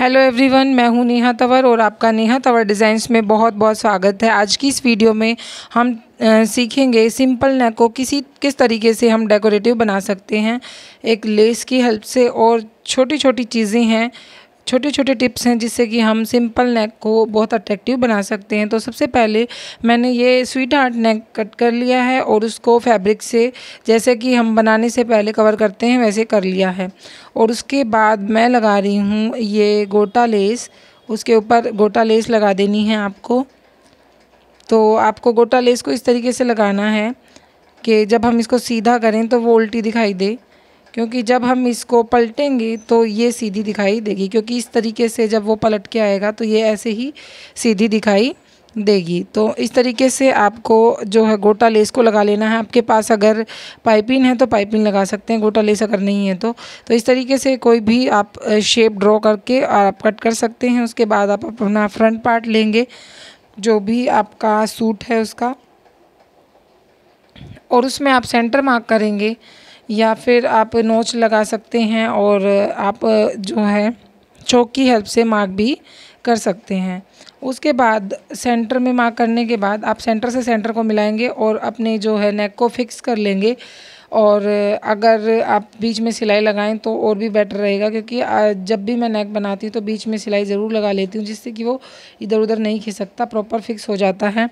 Hello everyone, मैं हूं नेहा तंवर और आपका नेहा तंवर डिज़ाइंस में बहुत बहुत स्वागत है। आज की इस वीडियो में हम सीखेंगे सिंपल नेक को किस तरीके से हम डेकोरेटिव बना सकते हैं एक लेस की हेल्प से। और छोटी छोटी चीज़ें हैं, छोटे छोटे टिप्स हैं जिससे कि हम सिंपल नेक को बहुत अट्रैक्टिव बना सकते हैं। तो सबसे पहले मैंने ये स्वीट हार्ट नेक कट कर लिया है और उसको फैब्रिक से जैसे कि हम बनाने से पहले कवर करते हैं वैसे कर लिया है। और उसके बाद मैं लगा रही हूँ ये गोटा लेस, उसके ऊपर गोटा लेस लगा देनी है आपको। तो आपको गोटा लेस को इस तरीके से लगाना है कि जब हम इसको सीधा करें तो वो उल्टी दिखाई दे, क्योंकि जब हम इसको पलटेंगे तो ये सीधी दिखाई देगी, क्योंकि इस तरीके से जब वो पलट के आएगा तो ये ऐसे ही सीधी दिखाई देगी। तो इस तरीके से आपको जो है गोटा लेस को लगा लेना है। आपके पास अगर पाइपिंग है तो पाइपिंग लगा सकते हैं, गोटा लेस अगर नहीं है तो इस तरीके से कोई भी आप शेप ड्रॉ करके आप कट कर सकते हैं। उसके बाद आप अपना फ्रंट पार्ट लेंगे, जो भी आपका सूट है उसका, और उसमें आप सेंटर मार्क करेंगे या फिर आप नोच लगा सकते हैं और आप जो है चौक की हेल्प से मार्क भी कर सकते हैं। उसके बाद सेंटर में मार्क करने के बाद आप सेंटर से सेंटर को मिलाएंगे और अपने जो है नेक को फिक्स कर लेंगे। और अगर आप बीच में सिलाई लगाएं तो और भी बेटर रहेगा, क्योंकि जब भी मैं नेक बनाती हूँ तो बीच में सिलाई ज़रूर लगा लेती हूँ, जिससे कि वो इधर उधर नहीं खिसकता, प्रॉपर फिक्स हो जाता है।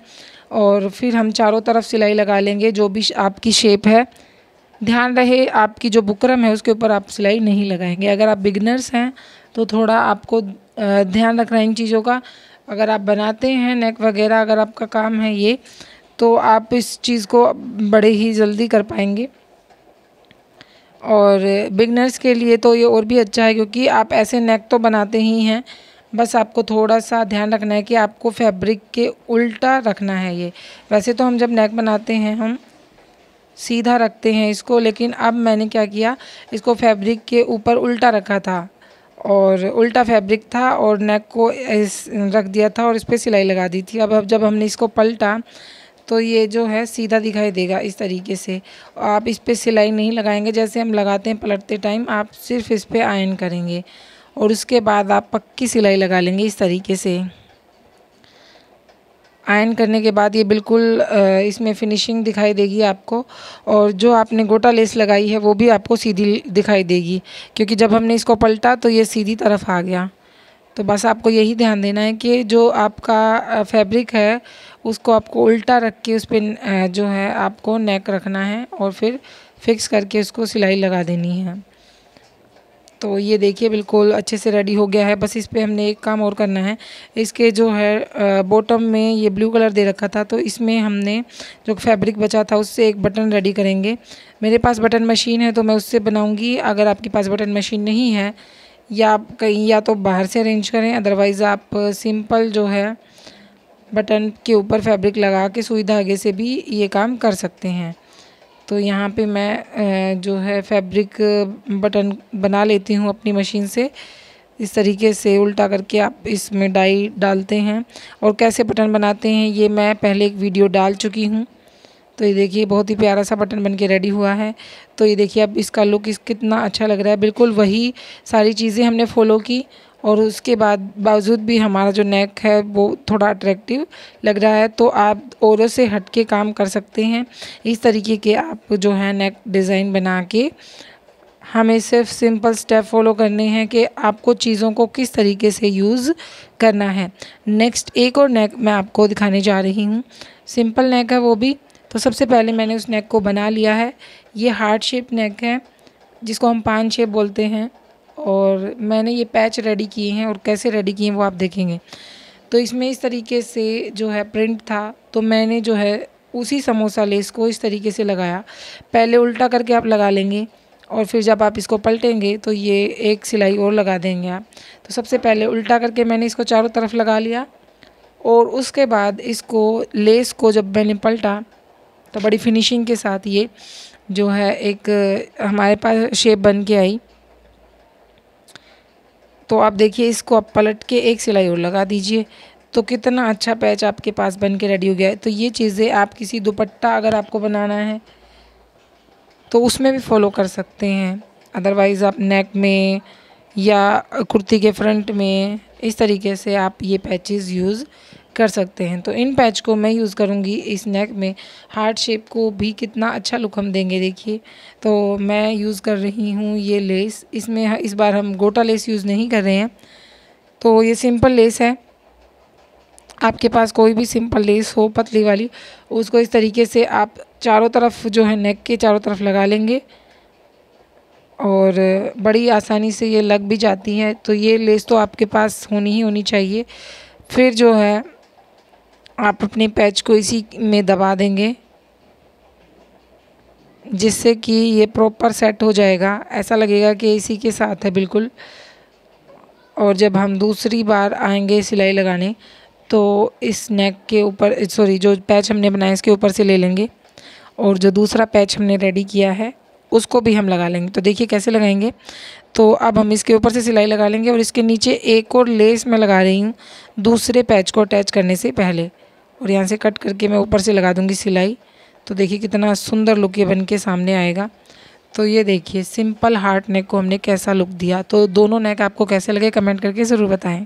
और फिर हम चारों तरफ सिलाई लगा लेंगे, जो भी आपकी शेप है। ध्यान रहे आपकी जो बुकरम है उसके ऊपर आप सिलाई नहीं लगाएंगे। अगर आप बिगनर्स हैं तो थोड़ा आपको ध्यान रखना है इन चीज़ों का। अगर आप बनाते हैं नेक वगैरह, अगर आपका काम है ये, तो आप इस चीज़ को बड़े ही जल्दी कर पाएंगे। और बिगनर्स के लिए तो ये और भी अच्छा है, क्योंकि आप ऐसे नेक तो बनाते ही हैं, बस आपको थोड़ा सा ध्यान रखना है कि आपको फैब्रिक के उल्टा रखना है ये। वैसे तो हम जब नेक बनाते हैं हम सीधा रखते हैं इसको, लेकिन अब मैंने क्या किया, इसको फैब्रिक के ऊपर उल्टा रखा था और उल्टा फैब्रिक था और नेक को रख दिया था और इस पर सिलाई लगा दी थी। अब जब हमने इसको पलटा तो ये जो है सीधा दिखाई देगा इस तरीके से। आप इस पर सिलाई नहीं लगाएंगे, जैसे हम लगाते हैं पलटते टाइम, आप सिर्फ इस पर आयरन करेंगे और उसके बाद आप पक्की सिलाई लगा लेंगे इस तरीके से। आयरन करने के बाद ये बिल्कुल इसमें फिनिशिंग दिखाई देगी आपको, और जो आपने गोटा लेस लगाई है वो भी आपको सीधी दिखाई देगी, क्योंकि जब हमने इसको पलटा तो ये सीधी तरफ आ गया। तो बस आपको यही ध्यान देना है कि जो आपका फैब्रिक है उसको आपको उल्टा रख के उस पर जो है आपको नेक रखना है और फिर फिक्स करके उसको सिलाई लगा देनी है। तो ये देखिए बिल्कुल अच्छे से रेडी हो गया है। बस इस पे हमने एक काम और करना है, इसके जो है बॉटम में ये ब्लू कलर दे रखा था, तो इसमें हमने जो फैब्रिक बचा था उससे एक बटन रेडी करेंगे। मेरे पास बटन मशीन है तो मैं उससे बनाऊंगी। अगर आपके पास बटन मशीन नहीं है या आप कहीं या तो बाहर से अरेंज करें, अदरवाइज़ आप सिंपल जो है बटन के ऊपर फैब्रिक लगा के सुई धागे से भी ये काम कर सकते हैं। तो यहाँ पे मैं जो है फैब्रिक बटन बना लेती हूँ अपनी मशीन से। इस तरीके से उल्टा करके आप इसमें डाई डालते हैं और कैसे बटन बनाते हैं ये मैं पहले एक वीडियो डाल चुकी हूँ। तो ये देखिए बहुत ही प्यारा सा बटन बन के रेडी हुआ है। तो ये देखिए अब इसका लुक कितना अच्छा लग रहा है। बिल्कुल वही सारी चीज़ें हमने फॉलो की और उसके बावजूद भी हमारा जो नेक है वो थोड़ा अट्रैक्टिव लग रहा है। तो आप औरों से हट के काम कर सकते हैं। इस तरीके के आप जो है नेक डिज़ाइन बना के, हमें सिर्फ सिंपल स्टेप फॉलो करने हैं कि आपको चीज़ों को किस तरीके से यूज़ करना है। नेक्स्ट एक और नेक मैं आपको दिखाने जा रही हूँ। सिंपल नेक है वो भी। तो सबसे पहले मैंने उस नेक को बना लिया है। ये हार्ट शेप नेक है जिसको हम पान शेप बोलते हैं, और मैंने ये पैच रेडी किए हैं और कैसे रेडी किए हैं वो आप देखेंगे। तो इसमें इस तरीके से जो है प्रिंट था, तो मैंने जो है उसी समोसा लेस को इस तरीके से लगाया। पहले उल्टा करके आप लगा लेंगे और फिर जब आप इसको पलटेंगे तो ये एक सिलाई और लगा देंगे आप। तो सबसे पहले उल्टा करके मैंने इसको चारों तरफ लगा लिया और उसके बाद इसको लेस को जब मैंने पलटा तो बड़ी फिनिशिंग के साथ ये जो है एक हमारे पास शेप बन के आई। तो आप देखिए इसको आप पलट के एक सिलाई और लगा दीजिए तो कितना अच्छा पैच आपके पास बन के रेडी हो गया है। तो ये चीज़ें आप किसी दुपट्टा अगर आपको बनाना है तो उसमें भी फॉलो कर सकते हैं, अदरवाइज़ आप नेक में या कुर्ती के फ्रंट में, इस तरीके से आप ये पैचेस यूज़ कर सकते हैं। तो इन पैच को मैं यूज़ करूँगी इस नेक में। हार्ट शेप को भी कितना अच्छा लुक हम देंगे देखिए। तो मैं यूज़ कर रही हूँ ये लेस, इसमें इस बार हम गोटा लेस यूज़ नहीं कर रहे हैं। तो ये सिंपल लेस है, आपके पास कोई भी सिंपल लेस हो पतली वाली, उसको इस तरीके से आप चारों तरफ जो है नेक के चारों तरफ लगा लेंगे और बड़ी आसानी से ये लग भी जाती है। तो ये लेस तो आपके पास होनी ही होनी चाहिए। फिर जो है आप अपने पैच को इसी में दबा देंगे, जिससे कि ये प्रॉपर सेट हो जाएगा, ऐसा लगेगा कि इसी के साथ है बिल्कुल। और जब हम दूसरी बार आएंगे सिलाई लगाने तो इस नेक के ऊपर, सॉरी, जो पैच हमने बनाया इसके ऊपर से ले लेंगे और जो दूसरा पैच हमने रेडी किया है उसको भी हम लगा लेंगे। तो देखिए कैसे लगाएंगे। तो अब हम इसके ऊपर से सिलाई लगा लेंगे और इसके नीचे एक और लेस मैं लगा रही हूँ दूसरे पैच को अटैच करने से पहले, और यहाँ से कट करके मैं ऊपर से लगा दूँगी सिलाई। तो देखिए कितना सुंदर लुक ये बन के सामने आएगा। तो ये देखिए सिंपल हार्ट नेक को हमने कैसा लुक दिया। तो दोनों नेक आपको कैसे लगे कमेंट करके ज़रूर बताएं।